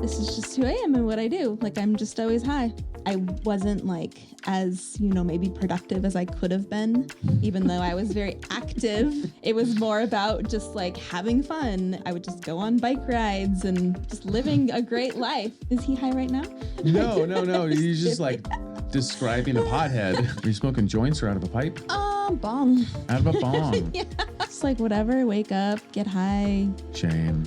this is just who I am and what I do. Like, I'm just always high. I wasn't like as, maybe productive as I could have been, even though I was very active. It was more about just like having fun. I would just go on bike rides and just living a great life. Is he high right now? No. He's just like describing a pothead. Are you smoking joints or out of a pipe? Bong. Out of a bong. Yeah. It's like whatever, wake up, get high. Shame.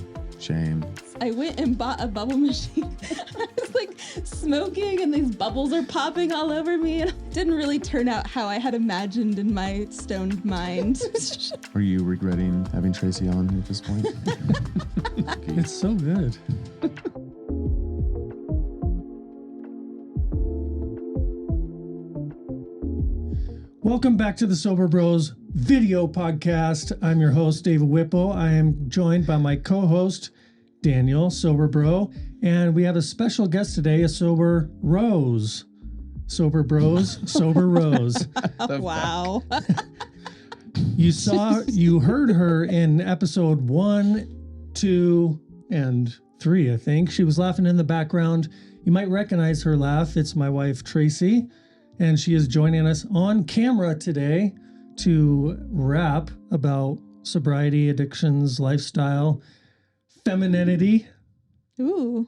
I went and bought a bubble machine. I was like smoking and these bubbles are popping all over me, and it didn't really turn out how I had imagined in my stoned mind. Are you regretting having Tracy on at this point? It's so good. Welcome back to the Sober Bros video podcast. I'm your host, David Whippo. I am joined by my co-host, Daniel, Sober Bro, and we have a special guest today, a Sober Rose. Sober Bros, Sober Rose. Wow. You heard her in episode 1, 2, and 3, I think. She was laughing in the background. You might recognize her laugh. It's my wife, Tracy. And she is joining us on camera today to rap about sobriety, addictions, lifestyle, femininity, and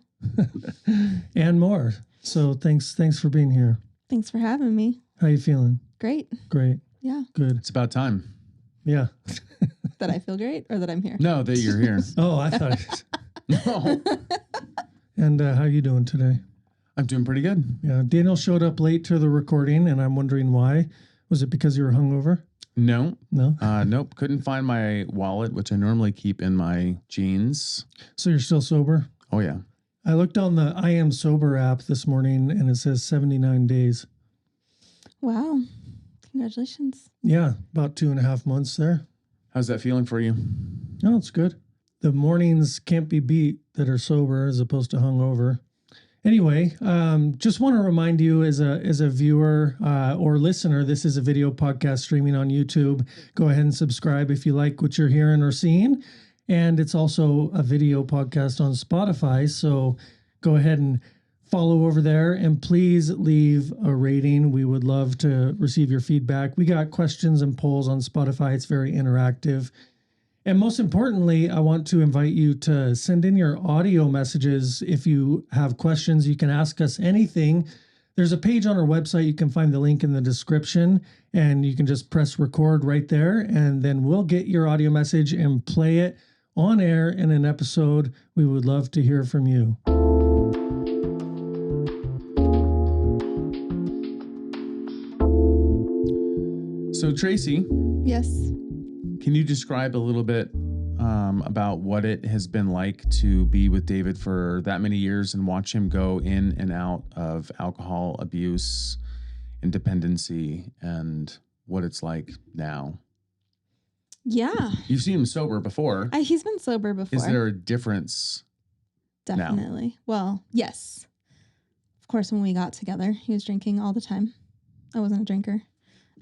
more. So thanks for being here. Thanks for having me. How you feeling? Great. Great. Yeah. Good. It's about time. Yeah. That I feel great or that I'm here? No, that you're here. Oh, I thought it. No. And how you doing today? I'm doing pretty good. Yeah. Daniel showed up late to the recording, and I'm wondering why. Was it because you were hungover? No. Nope. Couldn't find my wallet, which I normally keep in my jeans. So you're still sober? Oh, yeah. I looked on the I Am Sober app this morning, and it says 79 days. Wow. Congratulations. Yeah, about 2.5 months there. How's that feeling for you? No, it's good. The mornings can't be beat that are sober as opposed to hungover. Anyway, just want to remind you as a viewer or listener, this is a video podcast streaming on YouTube. Go ahead and subscribe if you like what you're hearing or seeing. And it's also a video podcast on Spotify. So go ahead and follow over there and please leave a rating. We would love to receive your feedback. We got questions and polls on Spotify. It's very interactive. And most importantly, I want to invite you to send in your audio messages. If you have questions, you can ask us anything. There's a page on our website. You can find the link in the description, and you can just press record right there, and then we'll get your audio message and play it on air in an episode. We would love to hear from you. So, Tracy. Yes. Can you describe a little bit about what it has been like to be with David for that many years and watch him go in and out of alcohol abuse and dependency and what it's like now? Yeah. You've seen him sober before. He's been sober before. Is there a difference? Definitely. Now? Well, yes. Of course, when we got together, he was drinking all the time. I wasn't a drinker.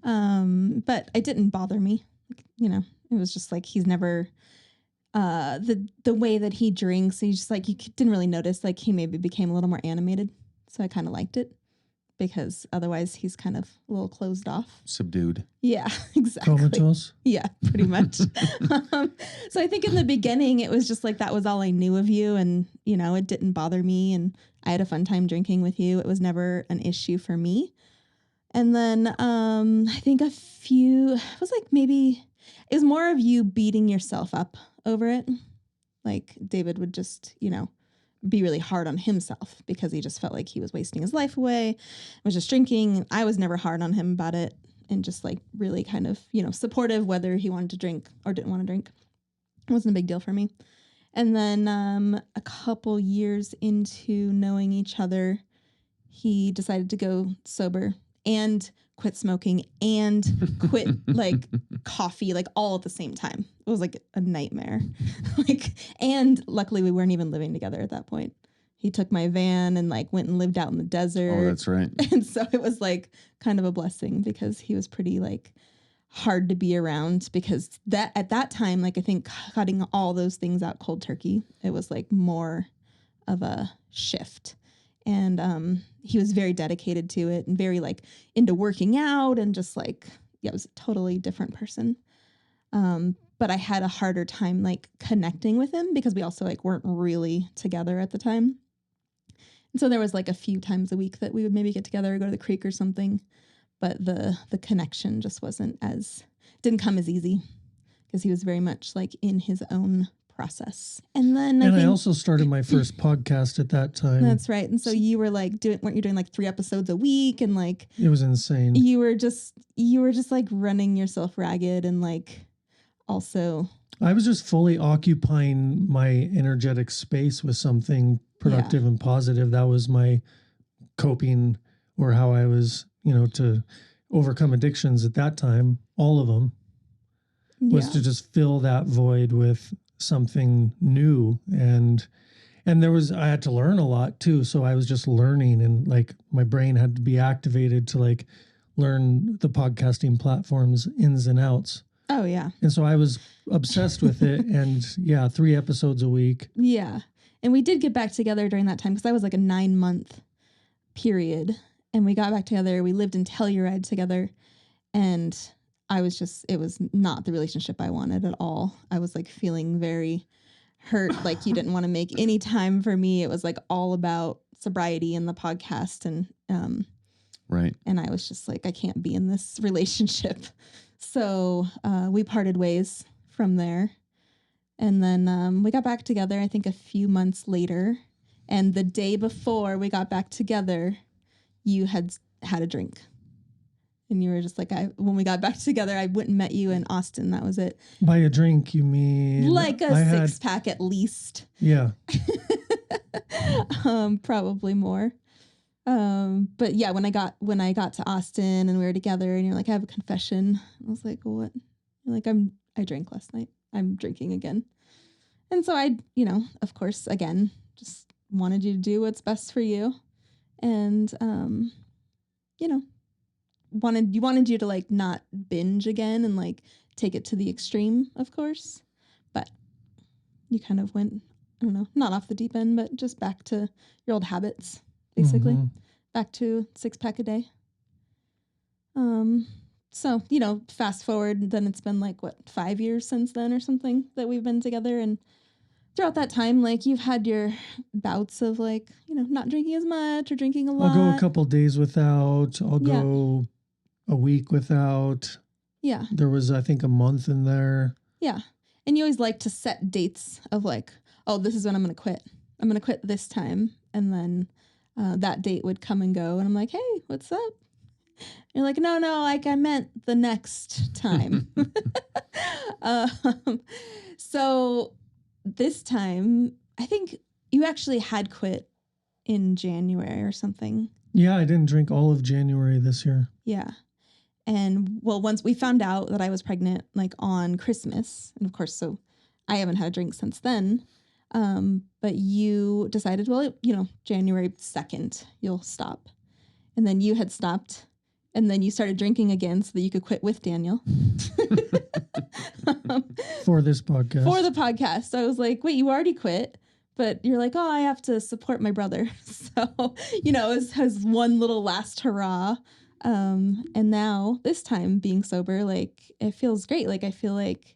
But it didn't bother me. It was just like he's never the way that he drinks. He's just like you didn't really notice. Like he maybe became a little more animated, so I kind of liked it because otherwise he's kind of a little closed off, subdued. Yeah, exactly. Comatose. Yeah, pretty much. So I think in the beginning it was just like that was all I knew of you, and it didn't bother me, and I had a fun time drinking with you. It was never an issue for me. And then I think it was like maybe it was more of you beating yourself up over it. Like David would just, be really hard on himself because he just felt like he was wasting his life away, was just drinking. I was never hard on him about it and just like really kind of, supportive whether he wanted to drink or didn't want to drink. It wasn't a big deal for me. And then a couple years into knowing each other, he decided to go sober and quit smoking and quit like coffee, like all at the same time. It was like a nightmare. And luckily we weren't even living together at that point. He took my van and like went and lived out in the desert. Oh, that's right. And so it was like kind of a blessing because he was pretty like hard to be around because at that time, like I think cutting all those things out cold turkey, it was like more of a shift. And he was very dedicated to it and very like into working out and just like, yeah, it was a totally different person. But I had a harder time like connecting with him because we also like weren't really together at the time. And so there was like a few times a week that we would maybe get together or go to the creek or something. But the connection just didn't come as easy because he was very much like in his own process. And then I also started my first podcast at that time. That's right. And so you were like weren't you doing like 3 episodes a week? And like, it was insane. You were just like running yourself ragged and like also. I was just fully occupying my energetic space with something productive and positive. That was my coping or how I was, to overcome addictions at that time. All of them was to just fill that void with something new. And I had to learn a lot too. So I was just learning and like my brain had to be activated to like learn the podcasting platforms ins and outs. Oh yeah. And so I was obsessed with it. And 3 episodes a week. Yeah. And we did get back together during that time because that was like a 9-month period. And we got back together. We lived in Telluride together. And it was not the relationship I wanted at all. I was like feeling very hurt. Like you didn't want to make any time for me. It was like all about sobriety and the podcast. And, right. And I was just like, I can't be in this relationship. So we parted ways from there. And then we got back together, I think a few months later. And the day before we got back together, you had a drink. And you were just like, when we got back together, I went and met you in Austin. That was it. By a drink, you mean? Like a 6-pack at least. Yeah. Probably more. But yeah, when I got to Austin and we were together and you're like, I have a confession. I was like, well, what? You're like, I drank last night. I'm drinking again. And so I, of course, again, just wanted you to do what's best for you. And, wanted you to like not binge again and like take it to the extreme, of course. But you kind of went, I don't know, not off the deep end, but just back to your old habits, basically. Mm-hmm. Back to 6-pack a day. So, fast forward, then it's been like, 5 years since then or something that we've been together. And throughout that time, like you've had your bouts of like, not drinking as much or drinking a lot. I'll go a couple days without. I'll go a week without. Yeah. There was, I think, a month in there. Yeah. And you always like to set dates of like, oh, this is when I'm going to quit. I'm going to quit this time. And then that date would come and go. And I'm like, hey, what's up? You're like, no, like I meant the next time. So this time, I think you actually had quit in January or something. Yeah, I didn't drink all of January this year. Yeah. And well, once we found out that I was pregnant, like on Christmas, and of course, so I haven't had a drink since then. But you decided, well, January 2nd, you'll stop. And then you had stopped. And then you started drinking again so that you could quit with Daniel. For this podcast. For the podcast. I was like, wait, you already quit. But you're like, oh, I have to support my brother. So, it has one little last hurrah. And now, this time, being sober, like, it feels great. Like, I feel like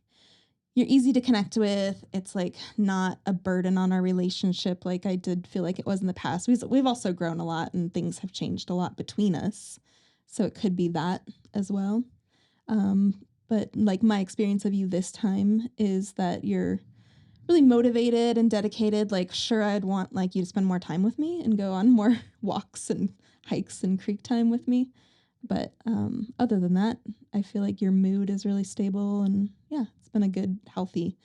you're easy to connect with. It's, like, not a burden on our relationship like I did feel like it was in the past. We've also grown a lot, and things have changed a lot between us. So it could be that as well. But like my experience of you this time is that you're really motivated and dedicated. Like, sure, I'd want like you to spend more time with me and go on more walks and hikes and creek time with me. But other than that, I feel like your mood is really stable. And yeah, it's been a good, healthy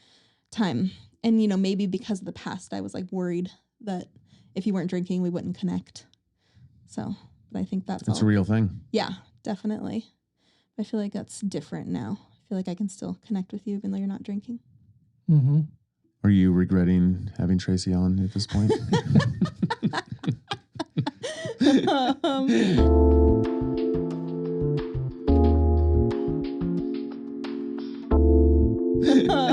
time. And, maybe because of the past, I was like worried that if you weren't drinking, we wouldn't connect. So... But I think that's a real thing. Yeah, definitely. I feel like that's different now. I feel like I can still connect with you even though you're not drinking. Mm-hmm. Are you regretting having Tracy on at this point?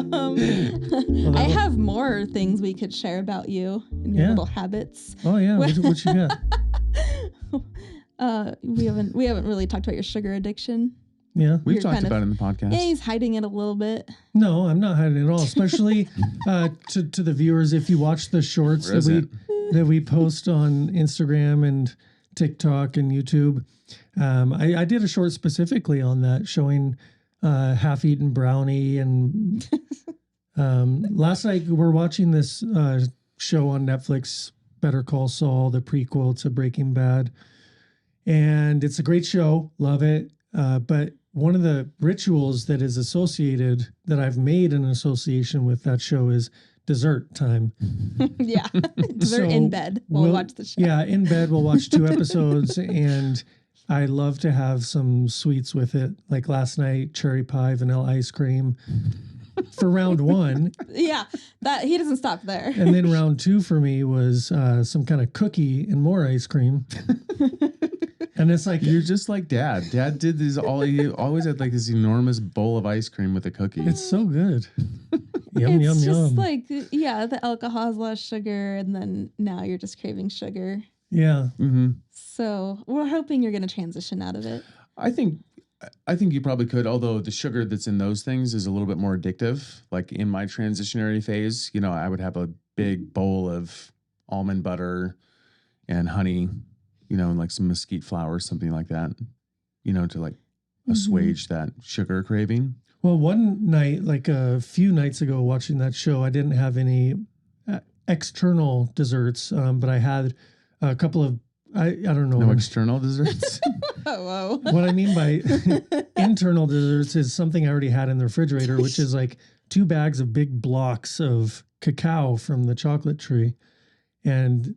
Well, I have more things we could share about you and your Yeah. little habits. Oh yeah, what you got? We haven't really talked about your sugar addiction. Yeah. We've You're talked kind of- about it in the podcast. Yeah, he's hiding it a little bit. No, I'm not hiding it at all. Especially to the viewers, if you watch the shorts that we post on Instagram and TikTok and YouTube, I did a short specifically on that, showing half-eaten brownie. And last night we're watching this show on Netflix, Better Call Saul, the prequel to Breaking Bad, and it's a great show. Love it. But one of the rituals that is associated, that I've made in association with that show, is dessert time. Yeah. They're in bed. We'll watch the show. Yeah, in bed, we'll watch 2 episodes, and I love to have some sweets with it. Like last night, cherry pie, vanilla ice cream for round 1. Yeah. That he doesn't stop there. And then round 2 for me was some kind of cookie and more ice cream. And it's like, You're just like Dad. Dad did these he always had like this enormous bowl of ice cream with a cookie. it's so good. Yum, it's yum, just yum. like, yeah, the alcohol has less sugar, and then now you're just craving sugar. Yeah. Mm-hmm. So we're hoping you're going to transition out of it. I think you probably could, although the sugar that's in those things is a little bit more addictive. Like in my transitionary phase, I would have a big bowl of almond butter and honey, and like some mesquite flour, something like that, to like assuage that sugar craving. Well, one night, like a few nights ago, watching that show, I didn't have any external desserts, but I had a couple of, I don't know. No external desserts? Oh, whoa. What I mean by internal desserts is something I already had in the refrigerator, which is like 2 bags of big blocks of cacao from the chocolate tree. And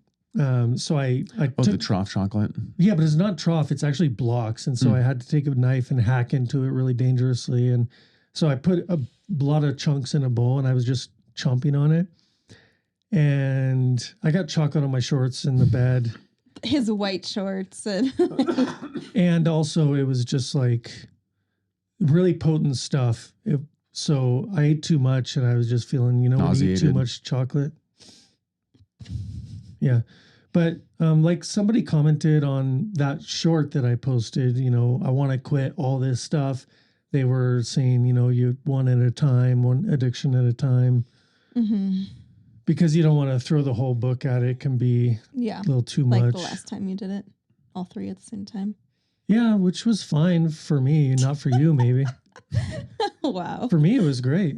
so I took the trough chocolate. Yeah, but it's not trough. It's actually blocks. And so I had to take a knife and hack into it really dangerously. And so I put a lot of chunks in a bowl, and I was just chomping on it. And I got chocolate on my shorts in the bed. His white shorts. And also it was just like really potent stuff. So I ate too much, and I was just feeling, when you eat too much chocolate. Yeah. But like somebody commented on that short that I posted, I want to quit all this stuff. They were saying, you one at a time, one addiction at a time. Mm-hmm. Because you don't want to throw the whole book at it. It can be a little too much. Like the last time you did it, all 3 at the same time. Yeah, which was fine for me, not for you, maybe. Wow. For me, it was great.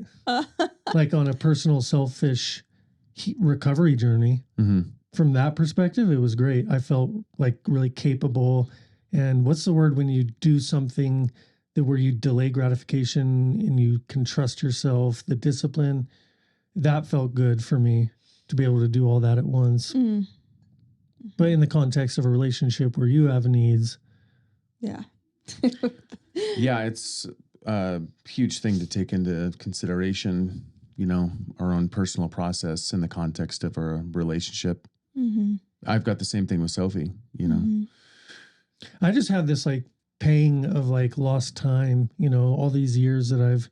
Like on a personal, selfish recovery journey. Mm-hmm. From that perspective, it was great. I felt like really capable. And what's the word when you do something where you delay gratification and you can trust yourself, the discipline? That felt good for me to be able to do all that at once. Mm. But in the context of a relationship where you have needs. Yeah. Yeah, it's a huge thing to take into consideration, our own personal process in the context of a relationship. Mm-hmm. I've got the same thing with Sophie, Mm-hmm. I just have this like pang of like lost time, all these years that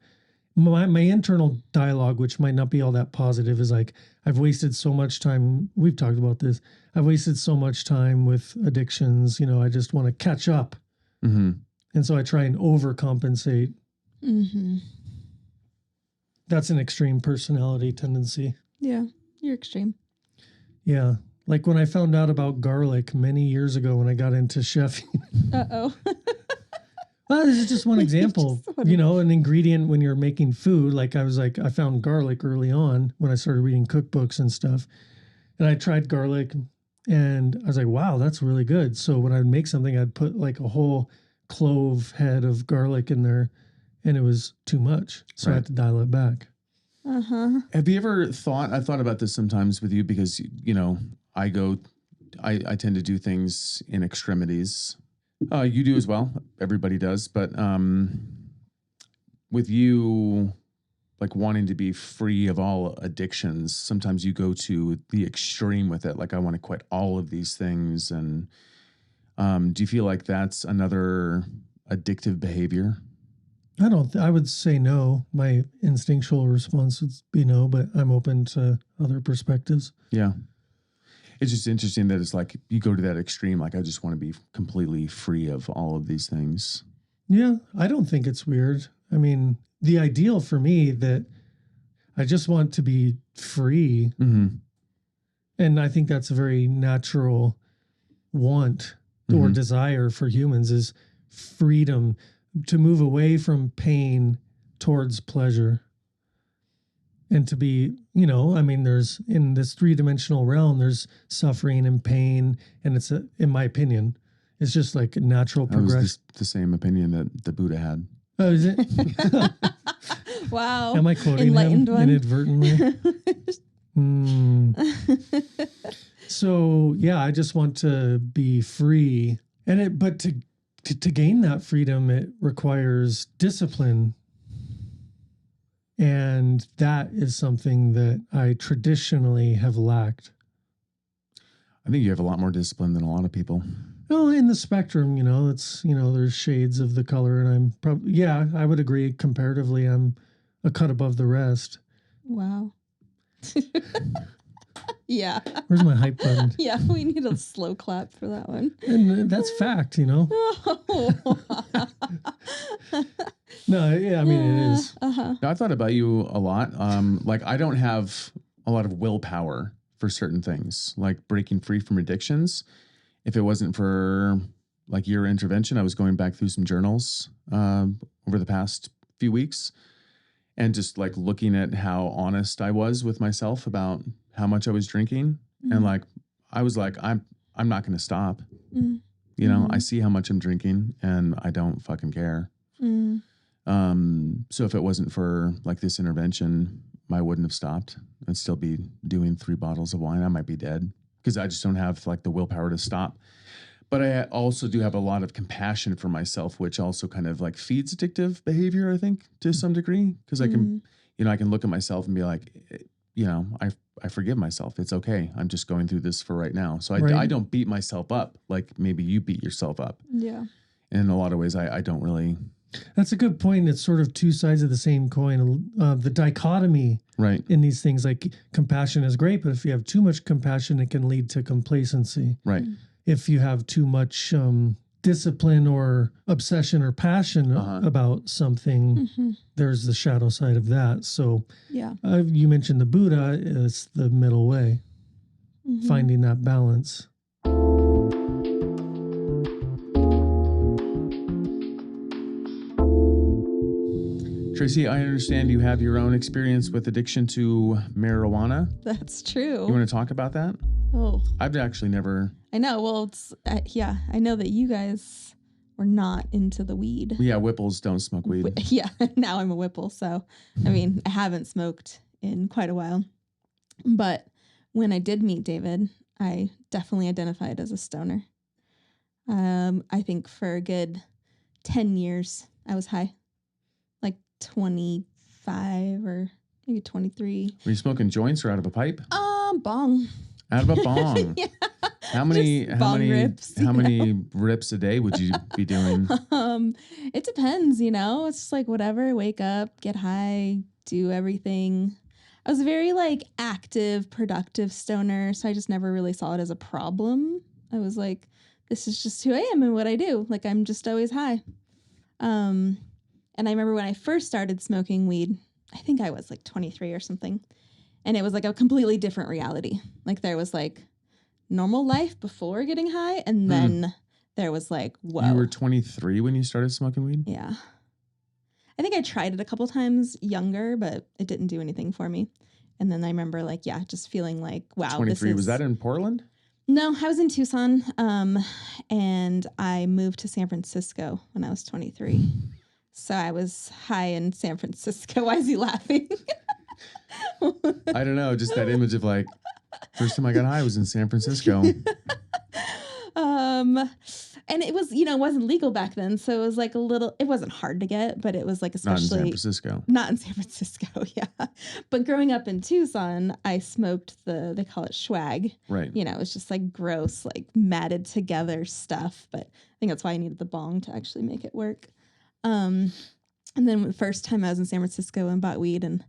my internal dialogue, which might not be all that positive, is like, I've wasted so much time. We've talked about this. I've wasted so much time with addictions. I just want to catch up. Mm-hmm. And so I try and overcompensate. Mm-hmm. That's an extreme personality tendency. Yeah, you're extreme. Yeah. Like when I found out about garlic many years ago when I got into chefing. Uh-oh. Well, this is just one example, an ingredient when you're making food. Like I found garlic early on when I started reading cookbooks and stuff. And I tried garlic and I was like, wow, that's really good. So when I would make something, I'd put like a whole clove head of garlic in there, and it was too much. So I had to dial it back. Uh-huh. Have you ever thought, I've thought about this sometimes with you because, I tend to do things in extremities. You do as well. Everybody does. But with you, like wanting to be free of all addictions, sometimes you go to the extreme with it. Like, I want to quit all of these things. And do you feel like that's another addictive behavior? I would say no. My instinctual response would be no, but I'm open to other perspectives. Yeah. It's just interesting that it's like you go to that extreme. Like, I just want to be completely free of all of these things. Yeah, I don't think it's weird. I mean, the ideal for me that I just want to be free. Mm-hmm. And I think that's a very natural want or desire for humans is freedom to move away from pain towards pleasure. And to be, you know, I mean, there's in this 3-dimensional realm, there's suffering and pain. And it's, in my opinion, it's just like a natural progression. Was the same opinion that the Buddha had. Oh, is it? Wow. Am I quoting Enlightened him one. inadvertently? So yeah, I just want to be free, but to gain that freedom, it requires discipline, and that is something that I traditionally have lacked. I think you have a lot more discipline than a lot of people. Well, in the spectrum, you know, it's, you know, there's shades of the color, and I'm probably, yeah, I would agree. Comparatively, I'm a cut above the rest. Wow. Yeah. Where's my hype button? Yeah, we need a slow clap for that one. And that's fact, you know. No, yeah, I mean it is. Uh-huh. Now, I thought about you a lot. Like, I don't have a lot of willpower for certain things, like breaking free from addictions. If it wasn't for like your intervention, I was going back through some journals over the past few weeks and just like looking at how honest I was with myself about how much I was drinking. And like, I was like, I'm not going to stop. You know, I see how much I'm drinking and I don't fucking care. So if it wasn't for like this intervention, I wouldn't have stopped. I'd still be doing 3 bottles of wine. I might be dead because I just don't have like the willpower to stop. But I also do have a lot of compassion for myself, which also kind of like feeds addictive behavior, I think, to some degree. Because I can, you know, I can look at myself and be like, you know, I forgive myself. It's okay. I'm just going through this for right now. So I don't beat myself up like maybe you beat yourself up. Yeah. And in a lot of ways, I don't really. That's a good point. It's sort of 2 sides of the same coin. The dichotomy in these things, like compassion is great, but if you have too much compassion, it can lead to complacency. Right. If you have too much discipline or obsession or passion about something, there's the shadow side of that. So yeah, you mentioned the Buddha is the middle way, finding that balance. Tracy, I understand you have your own experience with addiction to marijuana. That's true. You want to talk about that? Oh, I've actually never. I know. Well, it's yeah. I know that you guys were not into the weed. Yeah, Whipples don't smoke weed. Yeah. Now I'm a Whipple, so I mean, I haven't smoked in quite a while. But when I did meet David, I definitely identified as a stoner. I think for a good 10 years, I was high. 25 or maybe 23. Were you smoking joints or out of a pipe? Bong. Out of a bong. Yeah. How many rips, how many rips a day would you be doing? It depends, you know. It's just like whatever, wake up, get high, do everything. I was a very like active, productive stoner, so I just never really saw it as a problem. I was like, this is just who I am and what I do. Like I'm just always high. And I remember when I first started smoking weed, I think I was like 23 or something. And it was like a completely different reality. Like there was like normal life before getting high. And then there was like, whoa. You were 23 when you started smoking weed? Yeah. I think I tried it a couple times younger, but it didn't do anything for me. And then I remember like, yeah, just feeling like, wow. 23. Was that in Portland? No, I was in Tucson. And I moved to San Francisco when I was 23. So I was high in San Francisco. Why is he laughing? I don't know. Just that image of like, first time I got high was in San Francisco. And it was, you know, it wasn't legal back then. So it was like it wasn't hard to get, but it was like especially. Not in San Francisco. Not in San Francisco, yeah. But growing up in Tucson, I smoked they call it swag. Right. You know, it's just like gross, like matted together stuff. But I think that's why I needed the bong to actually make it work. And then the first time I was in San Francisco and bought weed, and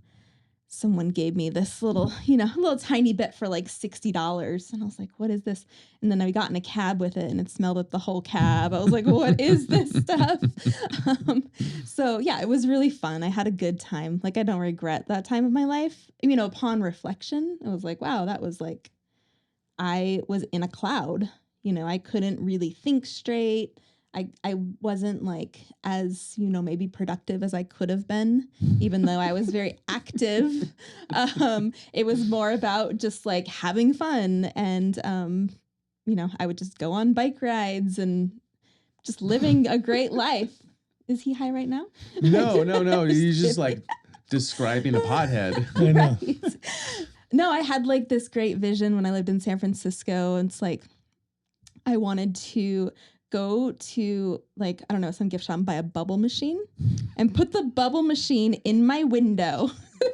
someone gave me this little, little tiny bit for like $60. And I was like, what is this? And then I got in a cab with it and it smelled at the whole cab. I was like, what is this stuff? So yeah, it was really fun. I had a good time. Like, I don't regret that time of my life. Upon reflection, I was like, wow, that was like, I was in a cloud. I couldn't really think straight. I wasn't like as, maybe productive as I could have been, even though I was very active. It was more about just like having fun. And, I would just go on bike rides and just living a great life. Is he high right now? No. He's just like describing a pothead. I know. Right. No, I had like this great vision when I lived in San Francisco. And it's like, I wanted to go to like, I don't know, some gift shop and buy a bubble machine and put the bubble machine in my window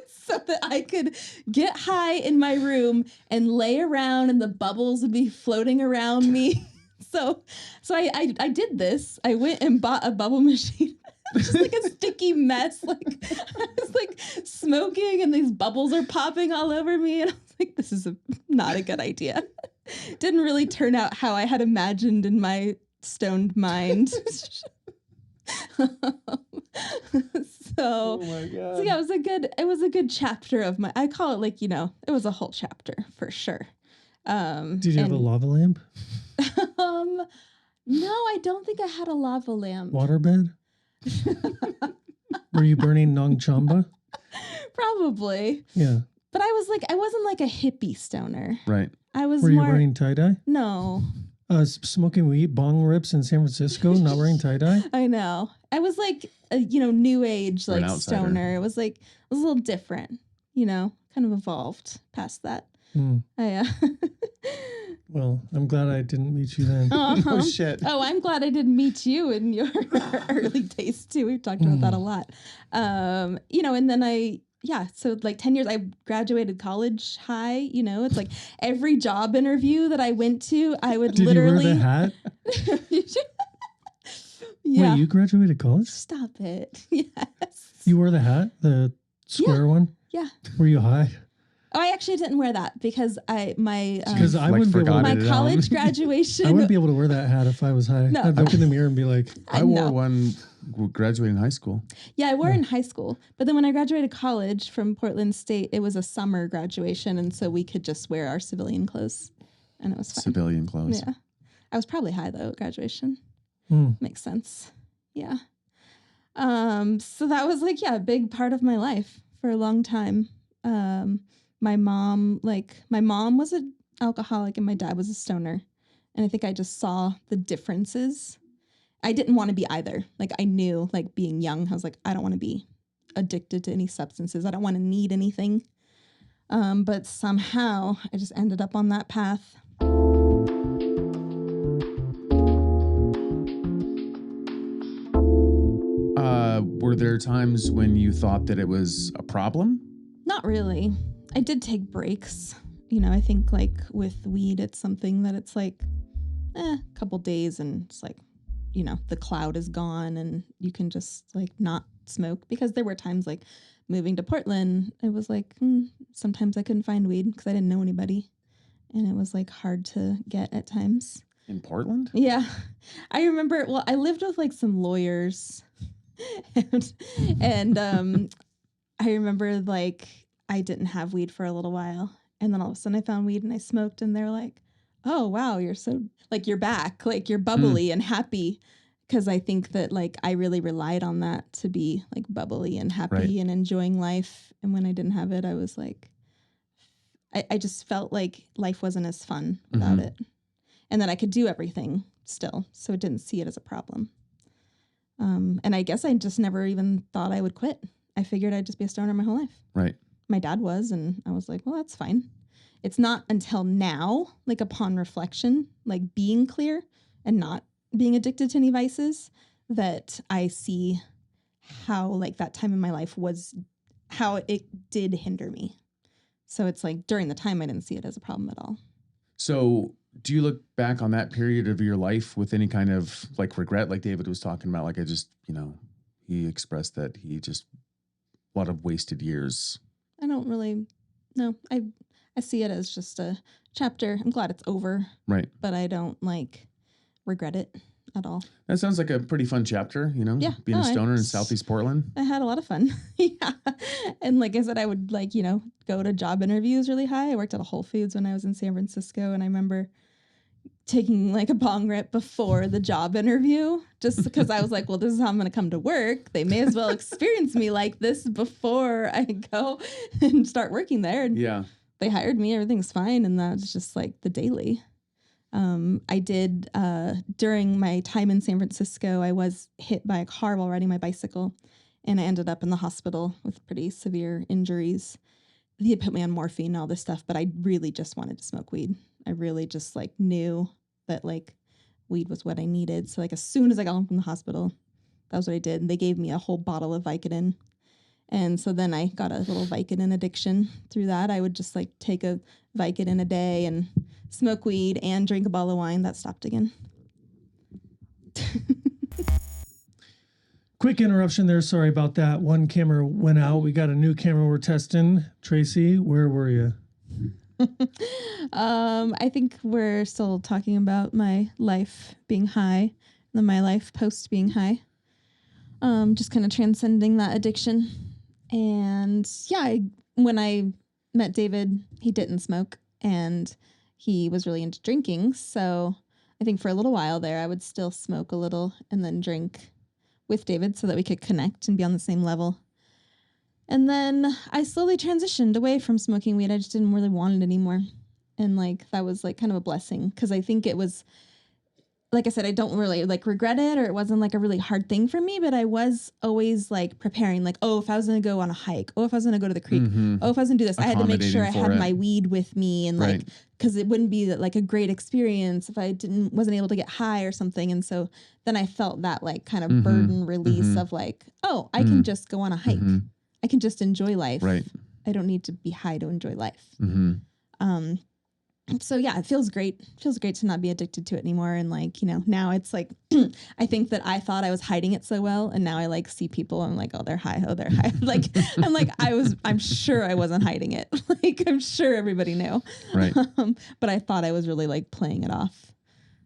so that I could get high in my room and lay around and the bubbles would be floating around me. So I did this. I went and bought a bubble machine. Just like a sticky mess. Like I was like smoking and these bubbles are popping all over me. And I was like, this is not a good idea. Didn't really turn out how I had imagined in my stoned mind. Oh my God. So yeah, it was a good chapter of I call it like, it was a whole chapter for sure. Did you have a lava lamp? No, I don't think I had a lava lamp. Waterbed? Were you burning Nong Chamba? Probably. Yeah. But I wasn't like a hippie stoner. Right. I was Were more. you wearing tie-dye? No. Smoking weed, bong rips in San Francisco, not wearing tie-dye? I know. I was like a, new age, You're an like outsider. stoner. It was a little different, kind of evolved past that. Well, I'm glad I didn't meet you then. Oh, shit. Oh, I'm glad I didn't meet you in your early days too. We've talked about that a lot. And then so like 10 years, I graduated college high, it's like every job interview that I went to, I would Did literally. you wear the hat? Yeah. Wait, you graduated college? Stop it. Yes. You wore the hat? The square one? Yeah. Were you high? Oh, I actually didn't wear that because my Because I wouldn't be able forgot to. it my at college home. graduation. I wouldn't be able to wear that hat if I was high. No. I'd look in the mirror and be like, I wore know. one graduating high school. Yeah, I wore it in high school. But then when I graduated college from Portland State, it was a summer graduation. And so we could just wear our civilian clothes. And it was fine. Civilian clothes. Yeah. I was probably high, though, at graduation. Makes sense. Yeah. So that was a big part of my life for a long time. My mom was an alcoholic and my dad was a stoner. And I think I just saw the differences. I didn't want to be either. Like, I knew, being young, I was like, I don't want to be addicted to any substances. I don't want to need anything. But somehow I just ended up on that path. Were there times when you thought that it was a problem? Not really. I did take breaks. I think with weed, it's something that it's a couple days and it's the cloud is gone and you can just not smoke, because there were times moving to Portland, it was sometimes I couldn't find weed because I didn't know anybody and it was hard to get at times. In Portland? Yeah. I remember, I lived with some lawyers and I remember I didn't have weed for a little while and then all of a sudden I found weed and I smoked and they're like, oh, wow, you're so you're back, you're bubbly and happy. Cause I think that I really relied on that to be bubbly and happy and enjoying life. And when I didn't have it, I was I just felt like life wasn't as fun without it. And that I could do everything still. So I didn't see it as a problem. And I guess I just never even thought I would quit. I figured I'd just be a stoner my whole life. Right. My dad was, and I was like, well, that's fine. It's not until now, upon reflection, being clear and not being addicted to any vices, that I see how that time in my life was, how it did hinder me. So it's during the time I didn't see it as a problem at all. So do you look back on that period of your life with any kind of regret, like David was talking about? I just, he expressed that he just a lot of wasted years. I don't really, no, I see it as just a chapter. I'm glad it's over. Right. But I don't regret it at all. That sounds like a pretty fun chapter, Yeah. being a stoner in Southeast Portland. I had a lot of fun. Yeah. And like I said, I would go to job interviews really high. I worked at a Whole Foods when I was in San Francisco, and I remember taking like a bong rip before the job interview just because I was like, well, this is how I'm going to come to work. They may as well experience me like this before I go and start working there. And yeah. They hired me. Everything's fine. And that's just like the daily. I did, during my time in San Francisco, I was hit by a car while riding my bicycle, and I ended up in the hospital with pretty severe injuries. He had put me on morphine and all this stuff, but I really just wanted to smoke weed. I really just knew that weed was what I needed. So as soon as I got home from the hospital, that was what I did. And they gave me a whole bottle of Vicodin. And so then I got a little Vicodin addiction through that. I would just take a Vicodin a day and smoke weed and drink a bottle of wine. That stopped again. Quick interruption there. Sorry about that. One camera went out. We got a new camera we're testing. Tracy, where were you? I think we're still talking about my life being high, and then my life post being high. Just kind of transcending that addiction. And yeah, when I met David, he didn't smoke and he was really into drinking. So I think for a little while there, I would still smoke a little and then drink with David so that we could connect and be on the same level. And then I slowly transitioned away from smoking weed. I just didn't really want it anymore. And that was kind of a blessing, because I think it was, like I said, I don't really regret it, or it wasn't a really hard thing for me, but I was always preparing, oh, if I was going to go on a hike, oh, if I was going to go to the creek, oh, if I was going to do this, I had to make sure I had my weed with me, and because it wouldn't be a great experience if I wasn't able to get high or something. And so then I felt that kind of burden release of oh, I can just go on a hike. I can just enjoy life. Right. I don't need to be high to enjoy life. Mm-hmm. So yeah, it feels great. It feels great to not be addicted to it anymore. And now it's I think that I thought I was hiding it so well. And now I see people, I'm oh, they're high. Oh, they're high. I'm sure I wasn't hiding it. I'm sure everybody knew. Right. But I thought I was really playing it off.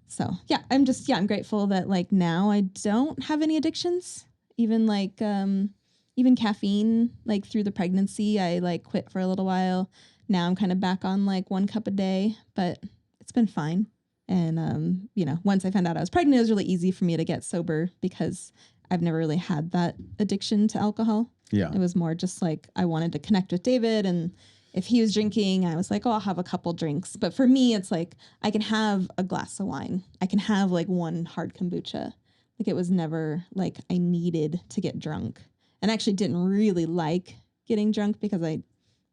So yeah, I'm grateful that now I don't have any addictions. Even even caffeine, through the pregnancy, I quit for a little while. Now I'm kind of back on 1 cup a day, but it's been fine. And, once I found out I was pregnant, it was really easy for me to get sober because I've never really had that addiction to alcohol. Yeah. It was more just I wanted to connect with David, and if he was drinking, I was oh, I'll have a couple drinks. But for me, it's I can have a glass of wine. I can have 1 hard kombucha. It was never I needed to get drunk. And I actually didn't really like getting drunk because I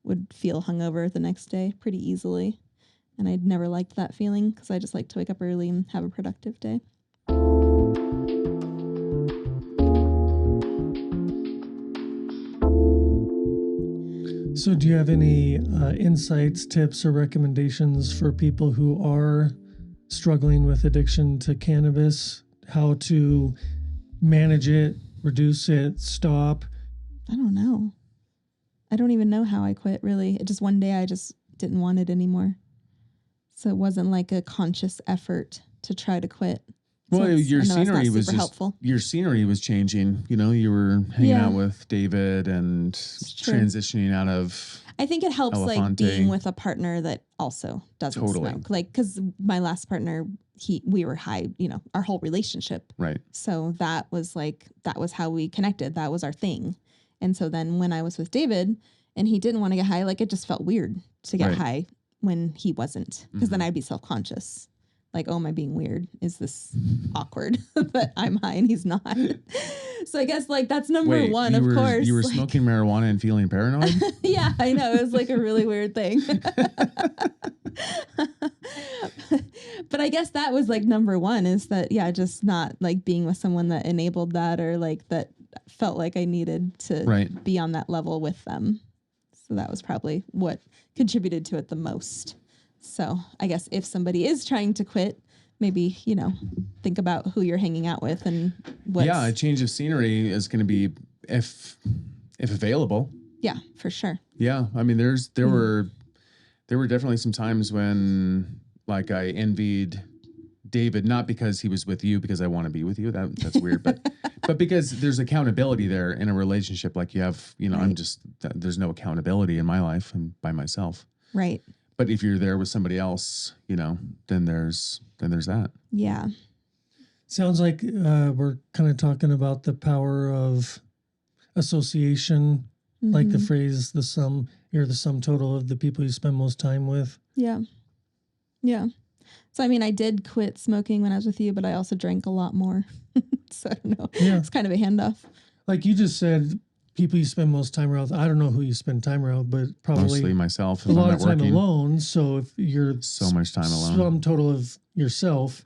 would feel hungover the next day pretty easily. And I'd never liked that feeling because I just like to wake up early and have a productive day. So do you have any insights, tips, or recommendations for people who are struggling with addiction to cannabis? How to manage it, reduce it, stop? I don't know. I don't even know how I quit, really. It just one day I just didn't want it anymore. So it wasn't a conscious effort to try to quit. Well, so your scenery was just helpful. Your scenery was changing. You were hanging out with David and transitioning out of. I think it helps Elefante. Being with a partner that also doesn't smoke. Because my last partner, we were high, our whole relationship. Right. So that was how we connected. That was our thing. And so then when I was with David and he didn't want to get high, it just felt weird to get high when he wasn't, because then I'd be self-conscious. Oh, am I being weird? Is this awkward that I'm high and he's not? So I guess that's number one, of course. You were smoking marijuana and feeling paranoid? Yeah, I know. It was a really weird thing. But I guess that was number one, is that, yeah, just not being with someone that enabled that, or that felt I needed to be on that level with them. So that was probably what contributed to it the most. So I guess if somebody is trying to quit, maybe, think about who you're hanging out with and what's... Yeah, a change of scenery is going to be, if available. Yeah, for sure. Yeah. I mean, there were definitely some times when like I envied David, not because he was with you, because I want to be with you. That's weird, but because there's accountability there in a relationship. Like you have, right. There's no accountability in my life. I'm by myself. Right. But if you're there with somebody else, then there's that. Yeah. Sounds like we're kind of talking about the power of association, like the phrase, you're the sum total of the people you spend most time with. Yeah. Yeah. So, I mean, I did quit smoking when I was with you, but I also drank a lot more. So I don't know. Yeah. It's kind of a handoff. Like you just said, people you spend most time around. I don't know who you spend time around, but probably mostly myself. A lot of time alone. So if you're so much time alone, sum total of yourself,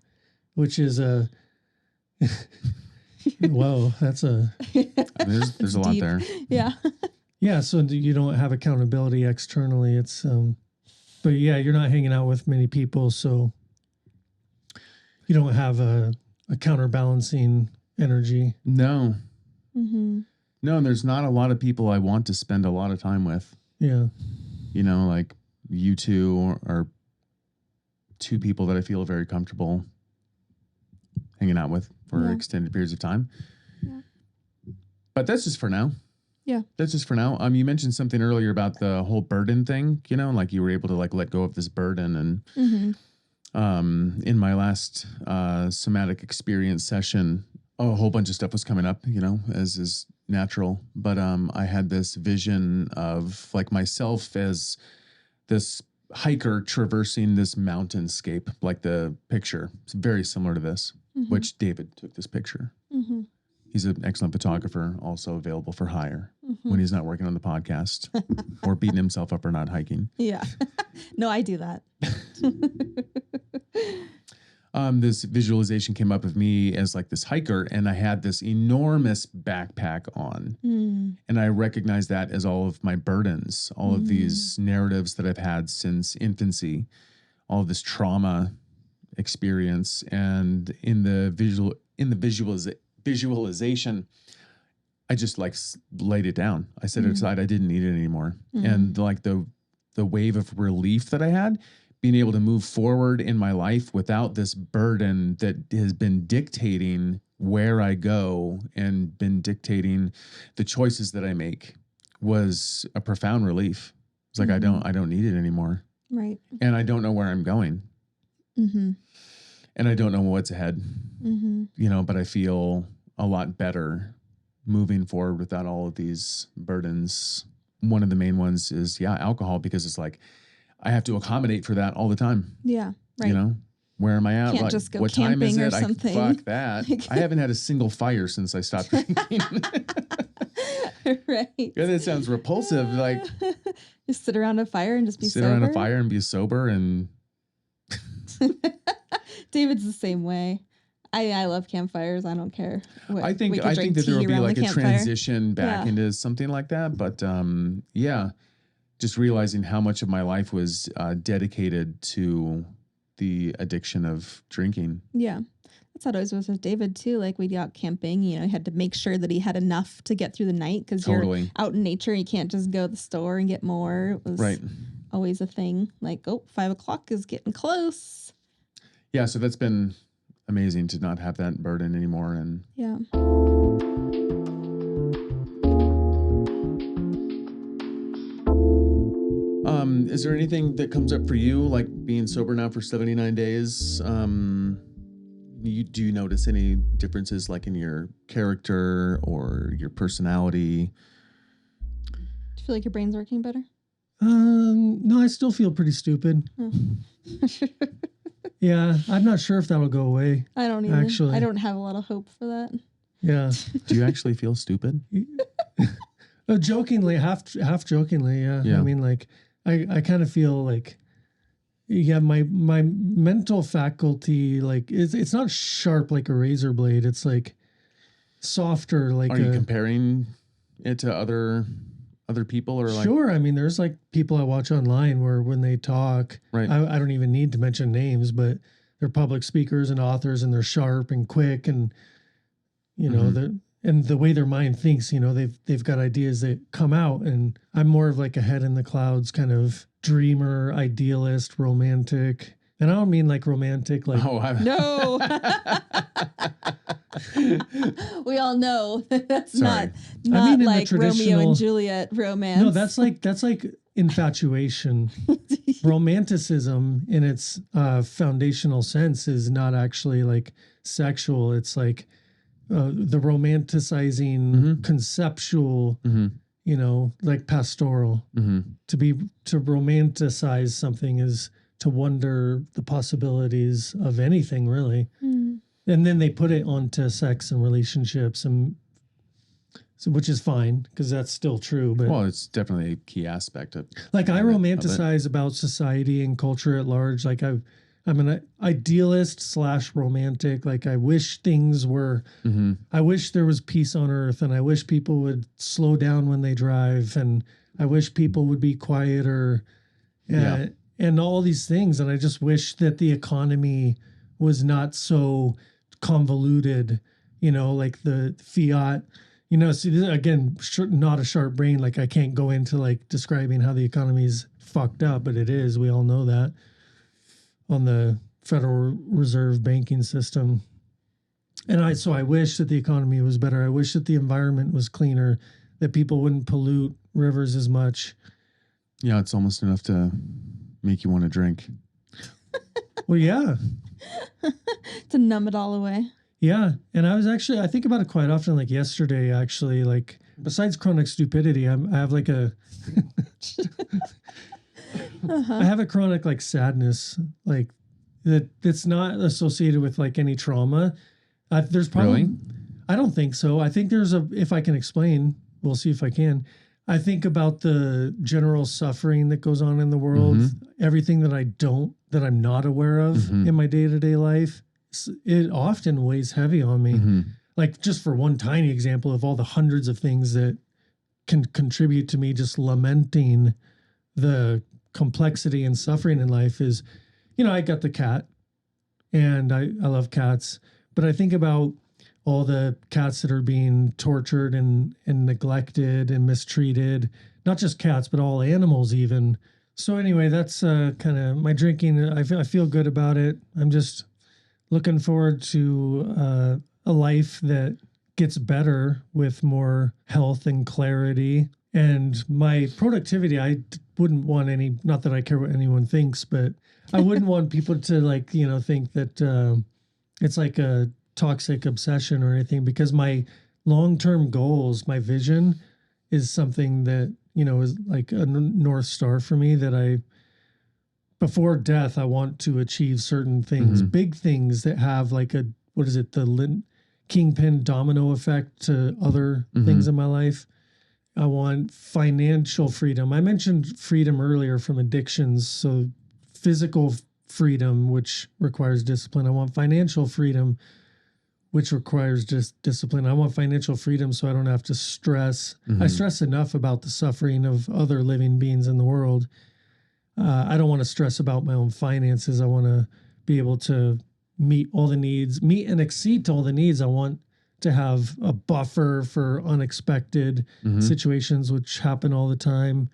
which is a whoa, that's a there's a lot there. Yeah. Yeah. So you don't have accountability externally. It's but yeah, you're not hanging out with many people, so you don't have a counterbalancing energy. No. No, and there's not a lot of people I want to spend a lot of time with. Yeah. Like you two are two people that I feel very comfortable hanging out with for extended periods of time. Yeah. But that's just for now. Yeah. That's just for now. You mentioned something earlier about the whole burden thing, like you were able to like let go of this burden. And in my last somatic experience session, a whole bunch of stuff was coming up, as is natural. But I had this vision of like myself as this hiker traversing this mountainscape, like the picture. It's very similar to this, which David took this picture. He's an excellent photographer, also available for hire when he's not working on the podcast or beating himself up or not hiking. Yeah. No, I do that. This visualization came up of me as like this hiker, and I had this enormous backpack on. And I recognized that as all of my burdens, all of these narratives that I've had since infancy, all of this trauma experience. And in the visualization, I just like laid it down. I set it aside. I didn't need it anymore. And like the wave of relief that I had, being able to move forward in my life without this burden that has been dictating where I go and been dictating the choices that I make, was a profound relief. It's like, I don't need it anymore. Right. And I don't know where I'm going. And I don't know what's ahead, but I feel a lot better moving forward without all of these burdens. One of the main ones is, alcohol, because it's like, I have to accommodate for that all the time. Yeah. Right. Where am I at? Can't like, just go what time is camping it? or something. Fuck that. I haven't had a single fire since I stopped drinking. Right. Yeah, that sounds repulsive. Like, just sit around a fire and just be sober. Sit around a fire and be sober. And David's the same way. I love campfires. I don't care. I think that there will be like a transition back into something like that. But just realizing how much of my life was dedicated to the addiction of drinking. Yeah. That's how it always was with David too. Like we'd go out camping, he had to make sure that he had enough to get through the night, because you're out in nature. You can't just go to the store and get more. It was always a thing. Like, 5 o'clock is getting close. Yeah. So that's been amazing to not have that burden anymore. And yeah. Is there anything that comes up for you, like being sober now for 79 days? Do you notice any differences, like in your character or your personality? Do you feel like your brain's working better? No, I still feel pretty stupid. Oh. Yeah, I'm not sure if that'll go away. I don't either. Actually, I don't have a lot of hope for that. Yeah. Do you actually feel stupid? Jokingly, half jokingly, yeah. I mean, like, I kind of feel like, my mental faculty, like, it's not sharp like a razor blade. It's like softer. Like, are you comparing it to other people, or like? Sure. I mean, there's like people I watch online where when they talk, right. I don't even need to mention names, but they're public speakers and authors, and they're sharp and quick, and you know the way their mind thinks, you know, they've got ideas that come out, and I'm more of like a head in the clouds kind of dreamer, idealist, romantic. And I don't mean like romantic, like No. We all know that that's Sorry. not I mean, in like the Romeo traditional- and Juliet romance. no, that's like infatuation. Romanticism in its foundational sense is not actually like sexual. It's like the romanticizing, conceptual, you know, like pastoral. To romanticize something is to wonder the possibilities of anything, really. And then they put it onto sex and relationships, and so, which is fine because that's still true. But well, it's definitely a key aspect of like I romanticize about society and culture at large. Like I'm an idealist / romantic. Like I wish things were, I wish there was peace on earth, and I wish people would slow down when they drive, and I wish people would be quieter, and all these things. And I just wish that the economy was not so convoluted, you know, like the fiat. You know, see, this, again, not a sharp brain. Like I can't go into like describing how the economy is fucked up, but it is. We all know that on the Federal Reserve banking system. And I wish that the economy was better. I wish that the environment was cleaner, that people wouldn't pollute rivers as much. Yeah, it's almost enough to make you want to drink. Well, yeah. To numb it all away. Yeah. And I think about it quite often, like yesterday, actually, like besides chronic stupidity, I have like I have a chronic like sadness, like that's not associated with like any trauma. There's probably, Really? I don't think so. I think if I can explain, we'll see if I can. I think about the general suffering that goes on in the world, everything that I'm not aware of in my day-to-day life. It often weighs heavy on me. Like just for one tiny example of all the hundreds of things that can contribute to me just lamenting the complexity and suffering in life is, you know, I got the cat and I love cats, but I think about all the cats that are being tortured and neglected and mistreated, not just cats, but all animals even. So anyway, that's kind of my drinking. I feel good about it. I'm just looking forward to a life that gets better with more health and clarity. And my productivity, I wouldn't want not that I care what anyone thinks, but I wouldn't want people to like, you know, think that it's like a toxic obsession or anything, because my long-term goals, my vision is something that, you know, is like a North Star for me, that before death, I want to achieve certain things, big things that have like the kingpin domino effect to other things in my life. I want financial freedom. I mentioned freedom earlier from addictions. So physical freedom, which requires discipline. I want financial freedom, which requires just discipline. I want financial freedom so I don't have to stress. I stress enough about the suffering of other living beings in the world. I don't want to stress about my own finances. I want to be able to meet and exceed all the needs. I want to have a buffer for unexpected situations, which happen all the time.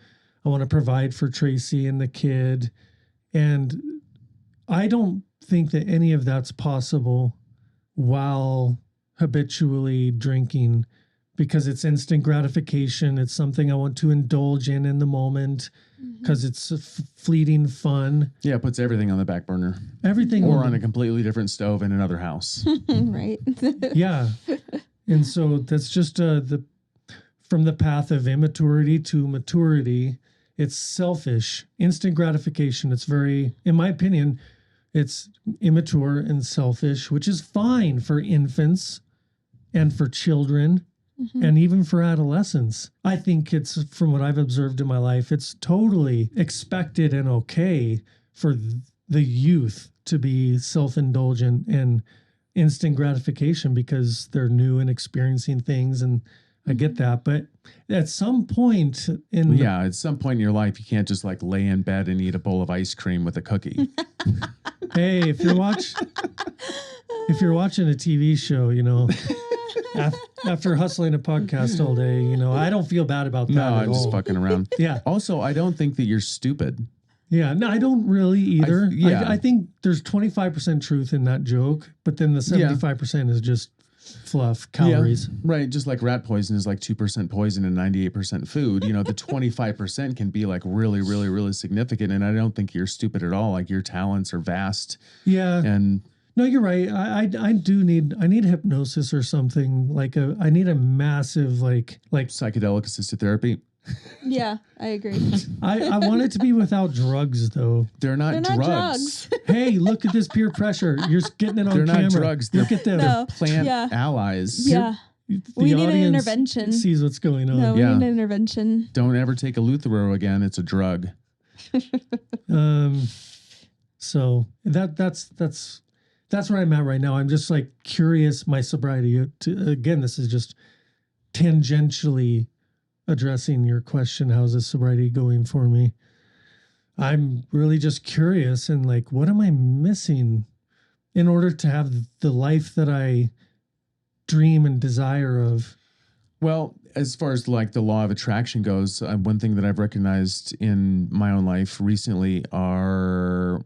I want to provide for Tracy and the kid. And I don't think that any of that's possible while habitually drinking, because it's instant gratification. It's something I want to indulge in the moment because it's fleeting fun. Yeah, it puts everything on the back burner. Everything. Or on a completely different stove in another house. Right. Yeah. And so that's just from the path of immaturity to maturity. It's selfish, instant gratification. It's very, in my opinion, it's immature and selfish, which is fine for infants and for children and even for adolescents. I think it's, from what I've observed in my life, it's totally expected and okay for the youth to be self-indulgent and instant gratification because they're new and experiencing things. And I get that. But at some point in at some point in your life, you can't just like lay in bed and eat a bowl of ice cream with a cookie. hey, if you're watching a TV show, after hustling a podcast all day, I don't feel bad about that. No, at I'm just all. fucking around. Yeah. Also, I don't think that you're stupid. Yeah, no, I don't really either. Yeah. I think there's 25% truth in that joke, but then the 75% is just fluff, calories. Yeah, right. Just like rat poison is like 2% poison and 98% food. The 25% can be like really, really, really significant. And I don't think you're stupid at all. Like your talents are vast. Yeah. And no, you're right. I need hypnosis or something. I need a massive like psychedelic assisted therapy. Yeah, I agree. I want it to be without drugs though. They're not drugs. Hey, look at this peer pressure. You're getting it on camera. They're not drugs. Look at them. They're plant allies. Yeah. We need an intervention. Sees what's going on. No, we need an intervention. Don't ever take a Luthero again. It's a drug. So that's where I'm at right now. I'm just like curious. My sobriety. Again, this is just tangentially addressing your question. How's this sobriety going for me? I'm really just curious and like, what am I missing in order to have the life that I dream and desire of? Well, as far as like the law of attraction goes, one thing that I've recognized in my own life recently are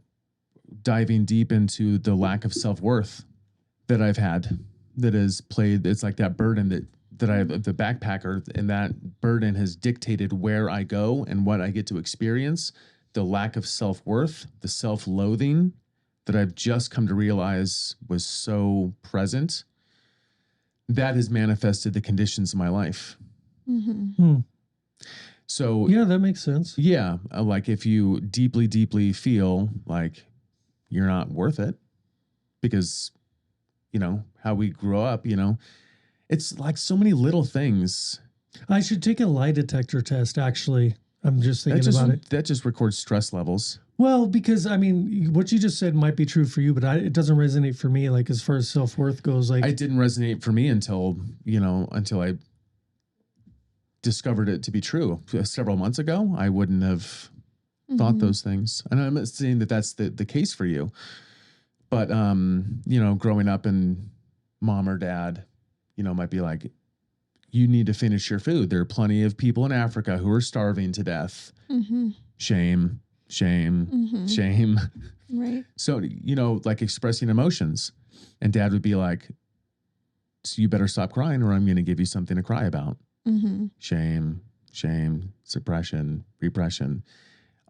diving deep into the lack of self-worth that I've had that has played. It's like that burden that I have, the backpacker, and that burden has dictated where I go and what I get to experience. The lack of self-worth, the self-loathing that I've just come to realize was so present, that has manifested the conditions of my life. Mm-hmm. So yeah, that makes sense. Yeah. Like if you deeply, deeply feel like you're not worth it because, how we grow up, it's like so many little things. I should take a lie detector test, actually. I'm just thinking about it. That just records stress levels. Well, because what you just said might be true for you, but it doesn't resonate for me. Like as far as self-worth goes, like it didn't resonate for me until I discovered it to be true several months ago. I wouldn't have thought those things. And I'm not saying that that's the case for you, but growing up and mom or dad, might be like, you need to finish your food. There are plenty of people in Africa who are starving to death. Mm-hmm. Shame. Right. So, like expressing emotions. And dad would be like, so you better stop crying or I'm going to give you something to cry about. Mm-hmm. Shame, suppression, repression.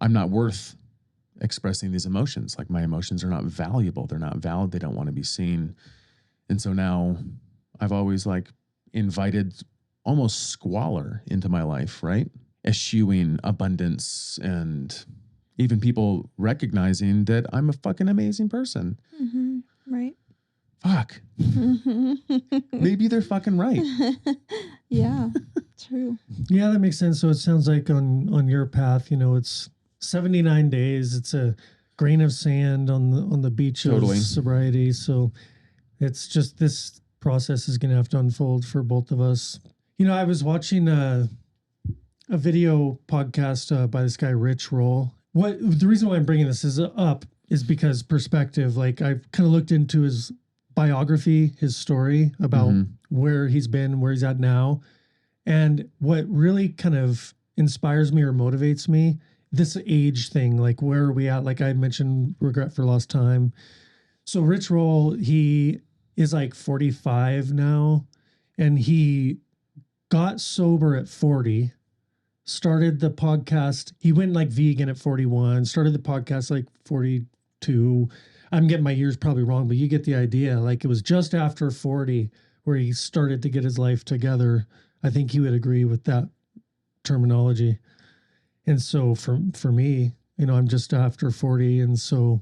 I'm not worth expressing these emotions. Like my emotions are not valuable. They're not valid. They don't want to be seen. And so now I've always like invited almost squalor into my life, right? Eschewing abundance and even people recognizing that I'm a fucking amazing person. Mm-hmm. Right. Fuck. Maybe they're fucking right. Yeah, true. Yeah, that makes sense. So it sounds like on your path, it's 79 days. It's a grain of sand on the beach of sobriety. So it's just this process is going to have to unfold for both of us. I was watching a video podcast by this guy, Rich Roll. The reason why I'm bringing this up is because perspective. Like I've kind of looked into his biography, his story about where he's been, where he's at now. And what really kind of inspires me or motivates me, this age thing, like where are we at? Like I mentioned, regret for lost time. So Rich Roll, he is like 45 now, and he got sober at 40, started the podcast. He went like vegan at 41, started the podcast like 42. I'm getting my years probably wrong, but you get the idea. Like it was just after 40 where he started to get his life together. I think he would agree with that terminology. And so for me, I'm just after 40. And so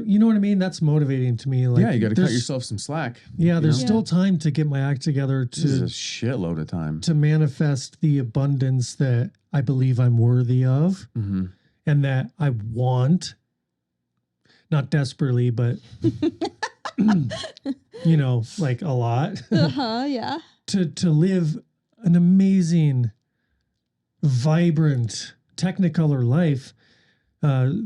you know what I mean? That's motivating to me. Like, yeah, you got to cut yourself some slack. Yeah, there's still time to get my act together. There's a shitload of time. To manifest the abundance that I believe I'm worthy of and that I want. Not desperately, but, like a lot. Yeah. To live an amazing, vibrant Technicolor life,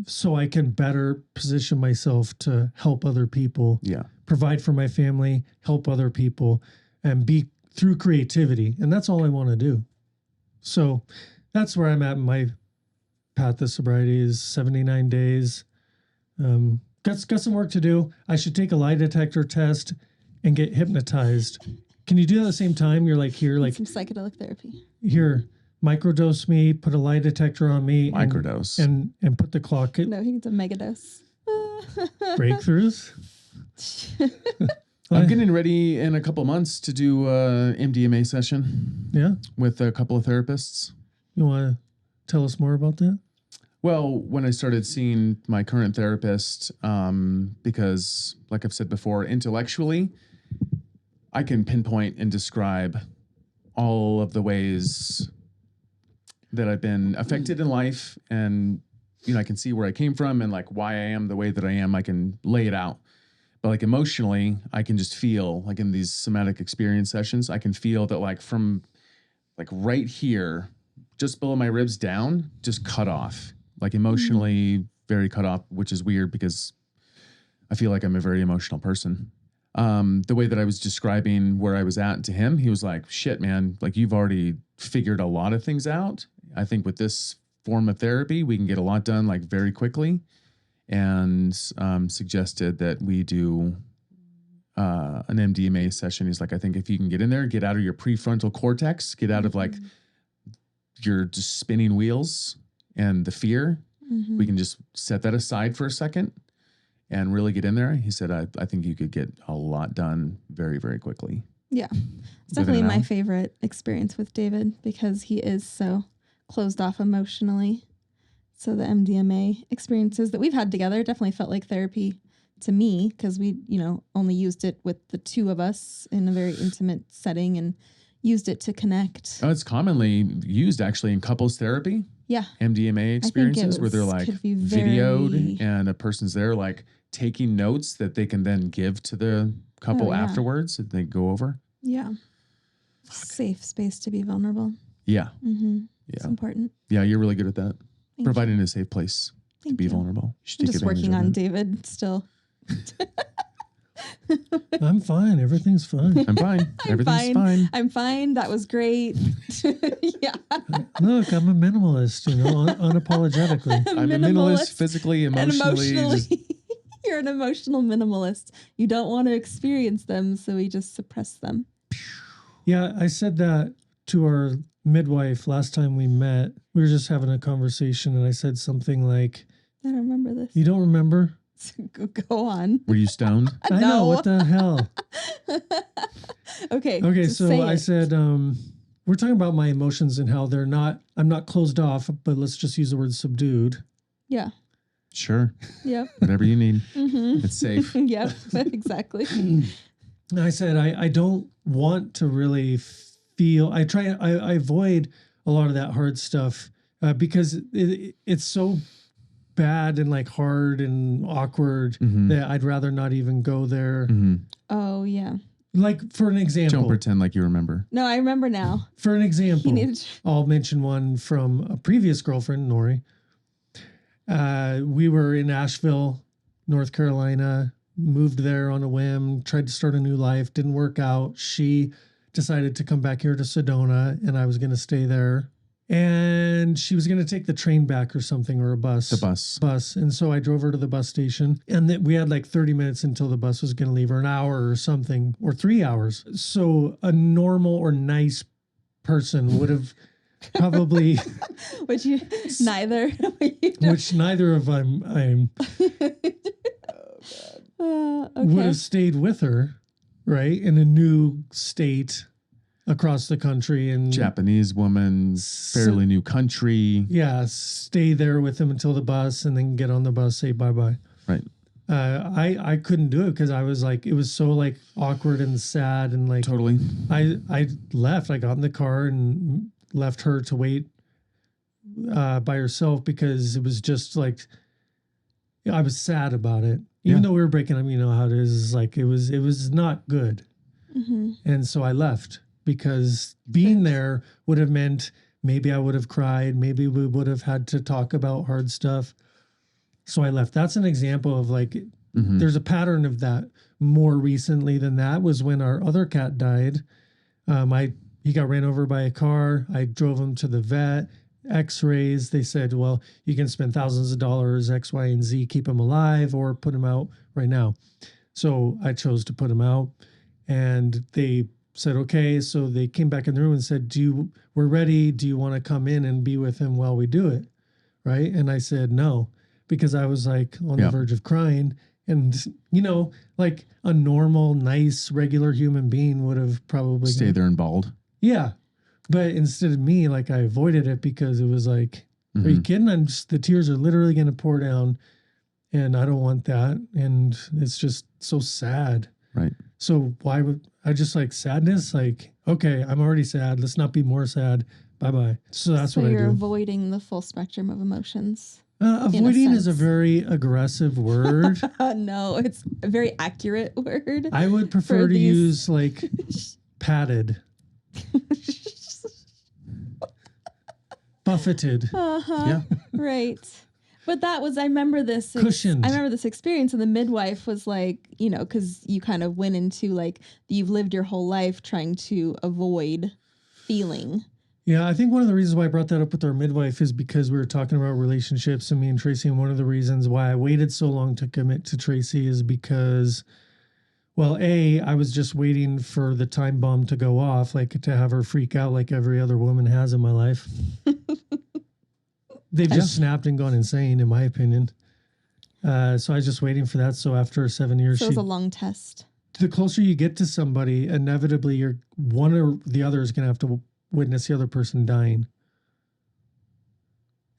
so I can better position myself to help other people, provide for my family, help other people, and be through creativity. And that's all I want to do. So that's where I'm at in my path to sobriety is 79 days. Got some work to do. I should take a lie detector test and get hypnotized. Can you do that at the same time? You're like here, like some psychedelic therapy. Here, microdose me, put a lie detector on me, microdose, and put the clock. No, he needs a megadose. Breakthroughs. I'm getting ready in a couple months to do a MDMA session. Yeah, with a couple of therapists. You want to tell us more about that? Well, when I started seeing my current therapist, because like I've said before, intellectually, I can pinpoint and describe all of the ways that I've been affected in life. And, you know, I can see where I came from and like why I am the way that I am. I can lay it out. But like emotionally, I can just feel like in these somatic experience sessions, I can feel that like from like right here, just below my ribs down, just cut off, like emotionally very cut off, which is weird because I feel like I'm a very emotional person. The way that I was describing where I was at to him, he was like, shit, man, like you've already figured a lot of things out. I think with this form of therapy, we can get a lot done like very quickly, and suggested that we do an MDMA session. He's like, I think if you can get in there, get out of your prefrontal cortex, get out of like your just spinning wheels and the fear, we can just set that aside for a second and really get in there. He said, I think you could get a lot done very, very quickly. Yeah. It's definitely my favorite experience with David because he is so closed off emotionally. So the MDMA experiences that we've had together definitely felt like therapy to me because we, you know, only used it with the two of us in a very intimate setting and used it to connect. Oh, it's commonly used actually in couples therapy. Yeah. MDMA experiences where they're like videoed and a person's there like taking notes that they can then give to the couple afterwards that they go over. Yeah. Safe space to be vulnerable. Yeah. Yeah. It's important. Yeah, you're really good at that. Providing a safe place to be vulnerable. I'm just working on David still. I'm fine. Everything's fine. I'm fine. Everything's fine. I'm fine. That was great. Yeah. Look, I'm a minimalist, you know, unapologetically. I'm a minimalist physically, emotionally. You're an emotional minimalist. You don't want to experience them, so we just suppress them. Yeah, I said that to our midwife last time we met. We were just having a conversation, and I said something like, I don't remember this. You don't remember? Go on. Were you stoned? I know. What the hell? Okay. So I said, we're talking about my emotions and how I'm not closed off, but let's just use the word subdued. Yeah. Sure. Yep. Whatever you need. It's safe. Yep. Exactly. I said, I don't want to really feel, I avoid a lot of that hard stuff because it's so bad and like hard and awkward that I'd rather not even go there. Oh, yeah. Like for an example. Don't pretend like you remember. No, I remember now. For an example, I'll mention one from a previous girlfriend, Nori. We were in Asheville, North Carolina, moved there on a whim, tried to start a new life, didn't work out. She decided to come back here to Sedona, and I was going to stay there. And she was going to take the train back or something, or a bus. The bus. And so I drove her to the bus station, and we had like 30 minutes until the bus was going to leave, or an hour or something, or 3 hours. So a normal or nice person would have probably... Which neither. Which neither of I'm would have stayed with her, right? In a new state across the country, and Japanese woman, fairly new country. Yeah, stay there with him until the bus, and then get on the bus, say bye-bye. Right. I couldn't do it because I was like, it was so like awkward and sad, and like totally. I left. I got in the car and left her to wait by herself because it was just like I was sad about it. Even though we were breaking up, you know how it is. Like it was not good, and so I left. because being there would have meant maybe I would have cried. Maybe we would have had to talk about hard stuff. So I left. That's an example of like, there's a pattern of that. More recently than that was when our other cat died. He got ran over by a car. I drove him to the vet, x-rays. They said, well, you can spend thousands of dollars, X, Y, and Z, keep him alive or put him out right now. So I chose to put him out, and they said, okay. So they came back in the room and said, we're ready. Do you want to come in and be with him while we do it? Right. And I said, no, because I was like on the verge of crying. And, you know, like a normal, nice, regular human being would have probably stayed there and bawled. Yeah. But instead of me, like I avoided it because it was like, are you kidding? The tears are literally going to pour down and I don't want that. And it's just so sad. Right. So why would I just like sadness? Like, okay, I'm already sad. Let's not be more sad. Bye-bye. So that's what I do. You're avoiding the full spectrum of emotions. Avoiding is a very aggressive word. No, it's a very accurate word. I would prefer to use like patted. Buffeted. Yeah. Right. But that was, I remember this. Cushioned. I remember this experience, and the midwife was like, you know, because you kind of went into like, you've lived your whole life trying to avoid feeling. Yeah, I think one of the reasons why I brought that up with our midwife is because we were talking about relationships and me and Tracy. And one of the reasons why I waited so long to commit to Tracy is because, well, I was just waiting for the time bomb to go off, like to have her freak out like every other woman has in my life. They've just snapped and gone insane, in my opinion. So I was just waiting for that. So after 7 years, so it was a long test. The closer you get to somebody, inevitably you're one or the other is going to have to witness the other person dying.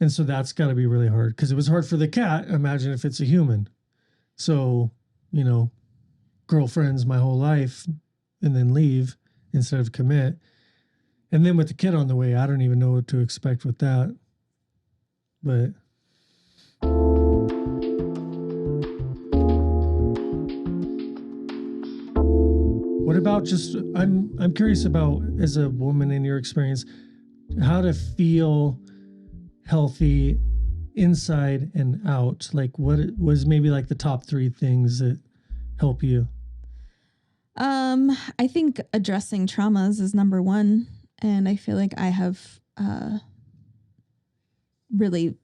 And so that's got to be really hard because it was hard for the cat. Imagine if it's a human. So, you know, girlfriends my whole life and then leave instead of commit. And then with the kid on the way, I don't even know what to expect with that. But what about just, I'm curious about, as a woman in your experience, how to feel healthy inside and out. Like what was maybe like the top 3 things that help you? I think addressing traumas is number 1. And I feel like I have really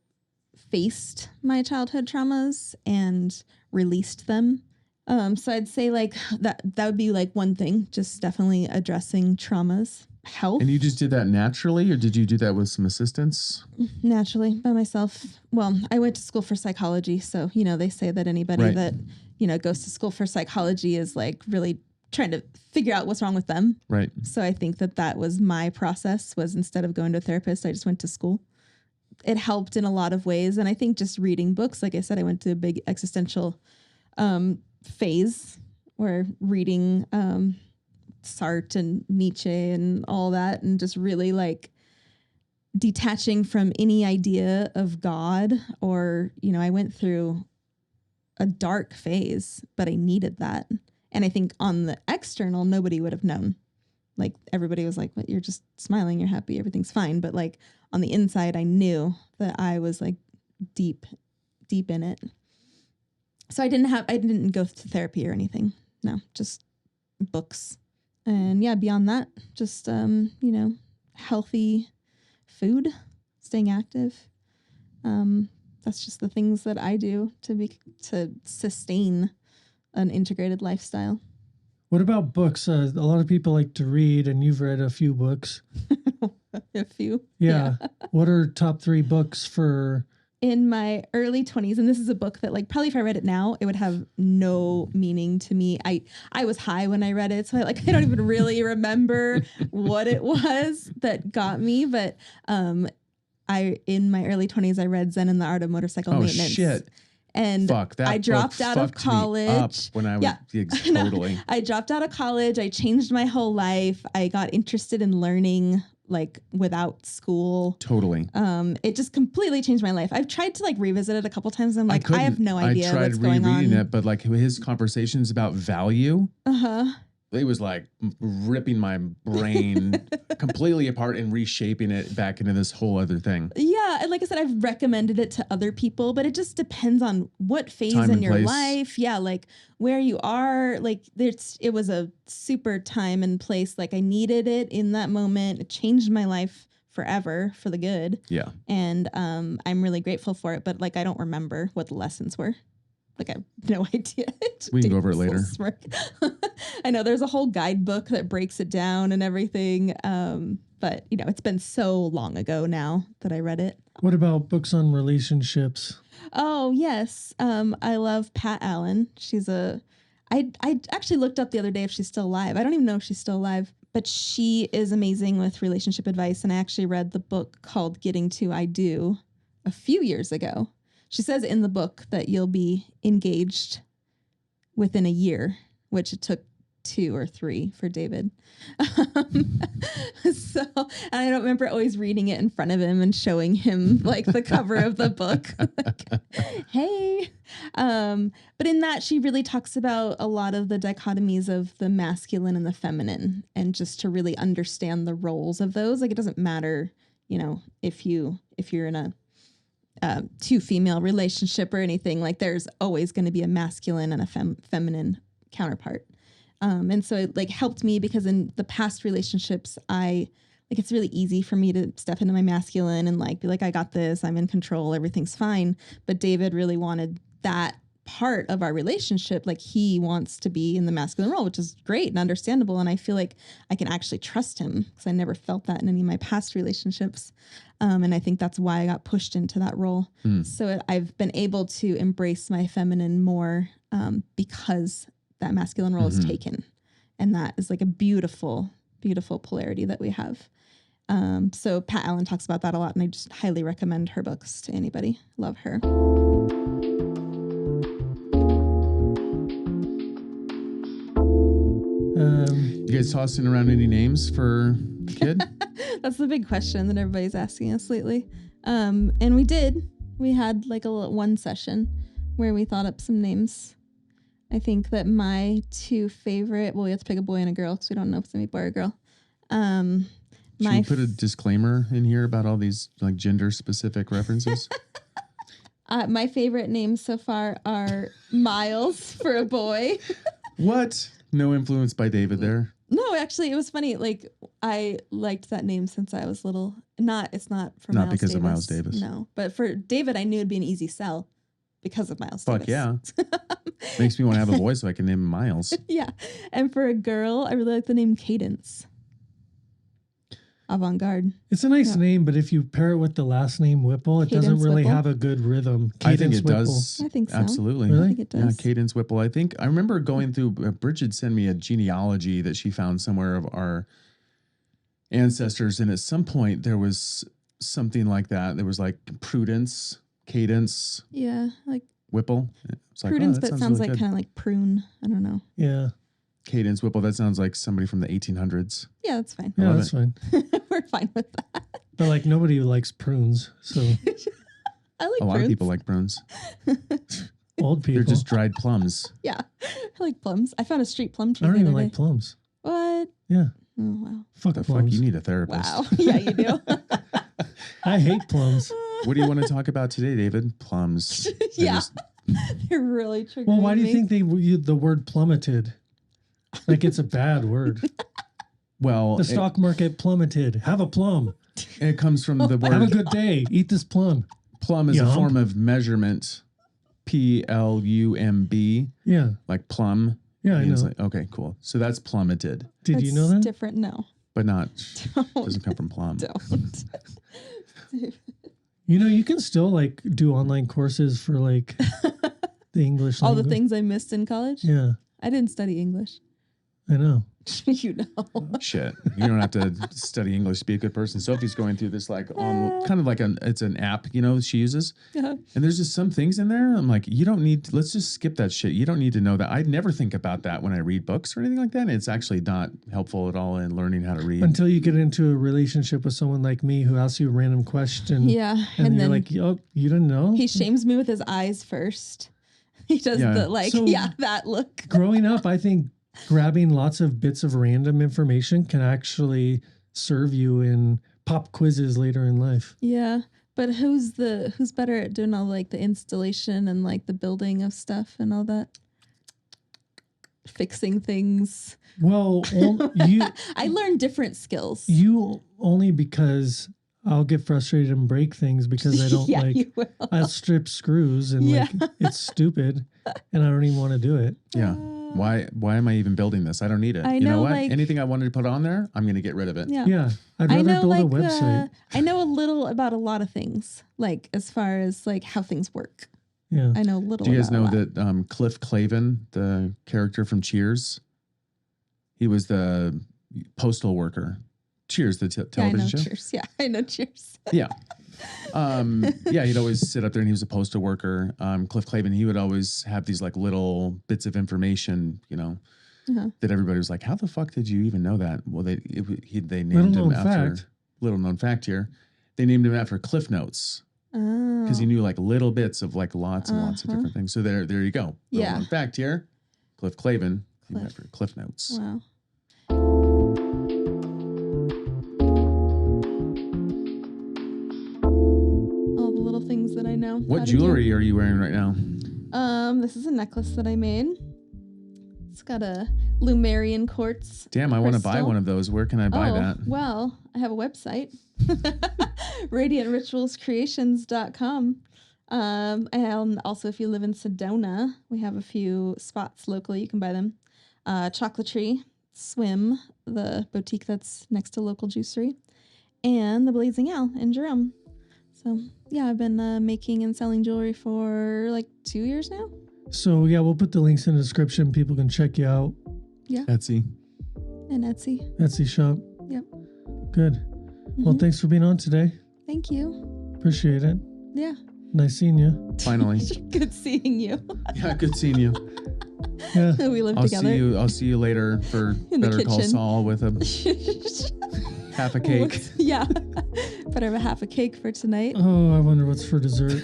faced my childhood traumas and released them. So I'd say like that would be like one thing, just definitely addressing traumas. Health. And you just did that naturally, or did you do that with some assistance? Naturally, by myself. Well, I went to school for psychology. So, you know, they say that anybody that, you know, goes to school for psychology is like really trying to figure out what's wrong with them. Right. So I think that was my process, was instead of going to a therapist, I just went to school. It helped in a lot of ways. And I think just reading books, like I said, I went to a big existential phase where reading Sartre and Nietzsche and all that, and just really like detaching from any idea of God, or, you know, I went through a dark phase, but I needed that. And I think on the external, nobody would have known. Like everybody was like, "What? You're just smiling, you're happy, everything's fine." But like on the inside, I knew that I was like deep in it. So I didn't go to therapy or anything. No, just books. And yeah, beyond that, just, you know, healthy food, staying active. That's just the things that I do to sustain an integrated lifestyle. What about books? A lot of people like to read, and you've read a few books. A few. Yeah. What are top 3 books for? In my early 20s, and this is a book that like probably if I read it now, it would have no meaning to me. I was high when I read it, so I don't even really remember what it was that got me. But in my early 20s, I read Zen and the Art of Motorcycle Maintenance. Oh shit! And I dropped out of college. When I was totally. I dropped out of college. I changed my whole life. I got interested in learning like without school. Totally. It just completely changed my life. I've tried to like revisit it a couple times. And I'm like, I have no idea what's going on. I tried rereading it, but like his conversations about value. it was like ripping my brain completely apart and reshaping it back into this whole other thing. Yeah. And like I said, I've recommended it to other people, but it just depends on what phase Time in and your place. life. Yeah. Like where you are, like it was a super time and place. Like I needed it in that moment. It changed my life forever for the good. Yeah. And I'm really grateful for it. But like, I don't remember what the lessons were. Like I have no idea. We can go over it later. I know there's a whole guidebook that breaks it down and everything. But you know, it's been so long ago now that I read it. What about books on relationships? Oh yes. I love Pat Allen. I actually looked up the other day if she's still alive. I don't even know if she's still alive, but she is amazing with relationship advice. And I actually read the book called Getting to I Do a few years ago. She says in the book that you'll be engaged within a year, which it took 2 or 3 for David. So, and I don't remember always reading it in front of him and showing him like the cover of the book. Like, hey. But in that, she really talks about a lot of the dichotomies of the masculine and the feminine, and just to really understand the roles of those. Like, it doesn't matter, you know, if you're in a 2 female relationship or anything, like there's always going to be a masculine and a feminine counterpart. And so it like helped me because in the past relationships, it's really easy for me to step into my masculine and like, be like, I got this, I'm in control, everything's fine. But David really wanted that part of our relationship. Like he wants to be in the masculine role, which is great and understandable. And I feel like I can actually trust him because I never felt that in any of my past relationships. And I think that's why I got pushed into that role. So I've been able to embrace my feminine more because that masculine role is taken. And that is like a beautiful, beautiful polarity that we have. So Pat Allen talks about that a lot, and I just highly recommend her books to anybody. Love her. You guys tossing around any names for a kid? That's the big question that everybody's asking us lately. And we did. We had like a little one session where we thought up some names. I think that my 2 favorite, well, we have to pick a boy and a girl because we don't know if it's going to be boy or girl. Should we put a disclaimer in here about all these like gender specific references? My favorite names so far are Miles for a boy. What? No influence by David there? No, actually, it was funny. Like, I liked that name since I was little. It's not for Not Miles because Davis. of Miles Davis. No, but for David, I knew it'd be an easy sell because of Miles Davis. Fuck yeah. Makes me want to have a boy so I can name him Miles. Yeah. And for a girl, I really like the name Cadence. Avant-garde. It's a nice name, but if you pair it with the last name Whipple, it Cadence doesn't really Whipple? have a good rhythm. I think it Whipple. does. I think so. Absolutely. Really? I think it does. Yeah, Cadence Whipple. I think I remember going through, Bridget sent me a genealogy that she found somewhere of our ancestors. And at some point there was something like that. There was like Prudence, Cadence, Yeah, like Whipple. It's like, Prudence, that but it sounds really like good. kind of like prune. I don't know. Yeah. Cadence Whipple. That sounds like somebody from the 1800s. Yeah, that's fine. Yeah, love that's it. fine. We're fine with that. But like nobody likes prunes. So I like A lot prunes. of people like prunes. old people. They're just dried plums. Yeah, I like plums. I found a street plum tree. I don't the even other like day. plums. What? Yeah. Oh wow. Fuck The fuck? plums. You need a therapist. Wow. Yeah, you do. I hate plums. What do you want to talk about today, David? Plums. Yeah. They're really triggering Well, why do you me. think they use the word plummeted? Like it's a bad word. Well, The stock market plummeted. Have a plum. it comes from the Have a word good day. Eat this plum. plum is a Yum. form of measurement. Plumb, Yeah. like plum. Yeah, I means know. like, okay, cool. So that's plummeted, Did you That's know that? different? No. but not Don't. doesn't come from plum. Don't. You know, you can still like do online courses for like the English All the language. things I missed in college. Yeah, I didn't study English. I know. You know. Shit, you don't have to study English to be a good person. Sophie's going through this like on kind of like it's an app, you know, she uses, Yeah. and there's just some things in there. I'm like, you don't need. Let's just skip that shit. You don't need to know that. I never think about that when I read books or anything like that. And it's actually not helpful at all in learning how to read. Until you get into a relationship with someone like me who asks you a random question. Yeah. And, And you're then like, oh, you didn't know? he shames me with his eyes first. He does Yeah. the like, So- yeah, that look. Growing up, I think grabbing lots of bits of random information can actually serve you in pop quizzes later in life. Yeah. But who's better at doing all like the installation and like the building of stuff and all that? Fixing things. Well, I learned different skills. You only because I'll get frustrated and break things because I don't you will. I'll strip screws and like it's stupid and I don't even want to do it. Yeah. Why am I even building this? I don't need it. I You know know, what? like- Anything I wanted to put on there, I'm going to get rid of it. Yeah. I'd I rather know, build like, a website. I know a little about a lot of things, like as far as like how things work. Yeah. I know a little. Do you guys about know a lot. that Cliff Clavin, the character from Cheers, he was the postal worker. Cheers, the television show. Cheers. Yeah, I know Cheers. Yeah. Yeah, he'd always sit up there and he was a postal worker. Cliff Clavin, he would always have these like little bits of information, you know, that everybody was like, how the fuck did you even know that? Well, they named him after, little known fact here. They named him after Cliff Notes because he knew like little bits of like lots and lots of different things. So there you go. Little known fact here. Cliff Clavin, named after Cliff Notes. Wow. Things that I know. What jewelry are you wearing right now? This is a necklace that I made. It's got a Lumerian quartz. Damn, I want to buy one of those. Where can I buy that? Well, I have a website. RadiantRitualsCreations.com. And also, if you live in Sedona, we have a few spots locally. You can buy them. Chocolatry, Swim, the boutique that's next to Local Juicery, and the Blazing Owl in Jerome. So, yeah, I've been making and selling jewelry for like 2 years now. So, yeah, we'll put the links in the description. People can check you out. Yeah. Etsy. And Etsy. Etsy shop. Yep. Good. Well, thanks for being on today. Thank you. Appreciate it. Yeah. Nice seeing you. Finally. Good seeing you. Yeah, good seeing you. Yeah. We live together. I'll see you later for Better Call Saul with a half a cake. Yeah. Better have a half a cake for tonight. Oh, I wonder what's for dessert.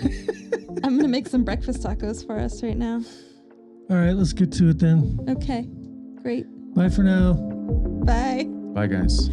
I'm going to make some breakfast tacos for us right now. All right, let's get to it then. Okay. Great. Bye for now. Bye. Bye, guys.